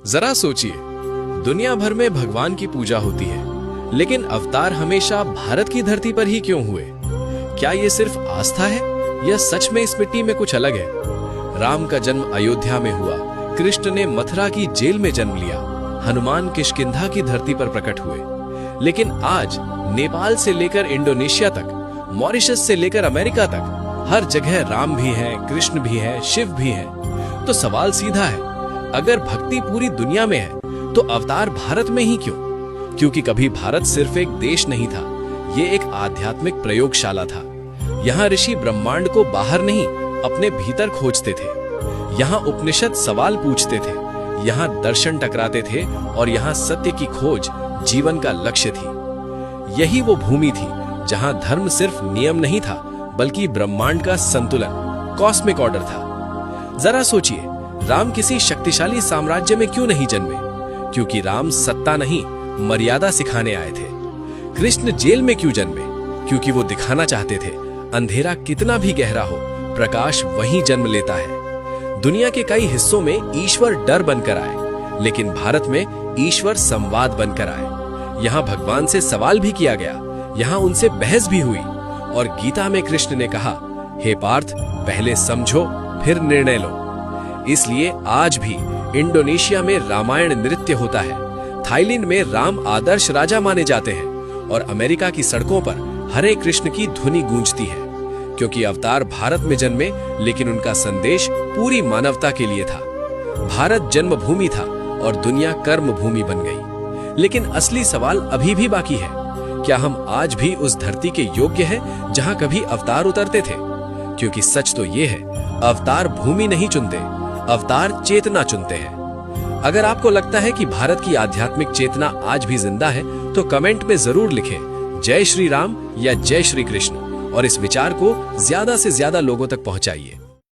जरा सोचिए, दुनिया भर में भगवान की पूजा होती है, लेकिन अवतार हमेशा भारत की धरती पर ही क्यों हुए? क्या ये सिर्फ आस्था है या सच में इस मिट्टी में कुछ अलग है? राम का जन्म अयोध्या में हुआ, कृष्ण ने मथुरा की जेल में जन्म लिया, हनुमान किष्किंधा की धरती पर प्रकट हुए। लेकिन आज नेपाल से लेकर इंडोनेशिया तक, मॉरिशस से लेकर अमेरिका तक, हर जगह राम भी हैं, कृष्ण भी हैं, शिव भी हैं। तो सवाल सीधा है, अगर भक्ति पूरी दुनिया में है तो अवतार भारत में ही क्यों? क्योंकि कभी भारत सिर्फ एक देश नहीं था, ये एक आध्यात्मिक प्रयोगशाला था। यहाँ ऋषि ब्रह्मांड को बाहर नहीं, अपने भीतर खोजते थे। यहाँ उपनिषद सवाल पूछते थे, यहाँ दर्शन टकराते थे और यहाँ सत्य की खोज जीवन का लक्ष्य थी। यही वो भूमि थी जहाँ धर्म सिर्फ नियम नहीं था, बल्कि ब्रह्मांड का संतुलन, कॉस्मिक ऑर्डर था। जरा सोचिए, राम किसी शक्तिशाली साम्राज्य में क्यों नहीं जन्मे? क्योंकि राम सत्ता नहीं, मर्यादा सिखाने आए थे। कृष्ण जेल में क्यों जन्मे? क्योंकि वो दिखाना चाहते थे, अंधेरा कितना भी गहरा हो, प्रकाश वहीं जन्म लेता है। दुनिया के कई हिस्सों में ईश्वर डर बनकर आए, लेकिन भारत में ईश्वर संवाद बनकर आए। यहाँ भगवान से सवाल भी किया गया, यहाँ उनसे बहस भी हुई, और गीता में कृष्ण ने कहा, हे पार्थ, पहले समझो फिर निर्णय लो। इसलिए आज भी इंडोनेशिया में रामायण नृत्य होता है, थाईलैंड में राम आदर्श राजा माने जाते हैं, और अमेरिका की सड़कों पर हरे कृष्ण की ध्वनि गूंजती है। क्योंकि अवतार भारत में जन्मे, लेकिन उनका संदेश पूरी मानवता के लिए था। भारत जन्मभूमि था और दुनिया कर्म भूमि बन गई। लेकिन असली सवाल अभी भी बाकी है, क्या हम आज भी उस धरती के योग्य हैं जहां कभी अवतार उतरते थे? क्योंकि सच तो ये है, अवतार भूमि नहीं चुनते, अवतार चेतना चुनते हैं। अगर आपको लगता है कि भारत की आध्यात्मिक चेतना आज भी जिंदा है, तो कमेंट में जरूर लिखें जय श्री राम या जय श्री कृष्ण, और इस विचार को ज्यादा से ज्यादा लोगों तक पहुंचाइए।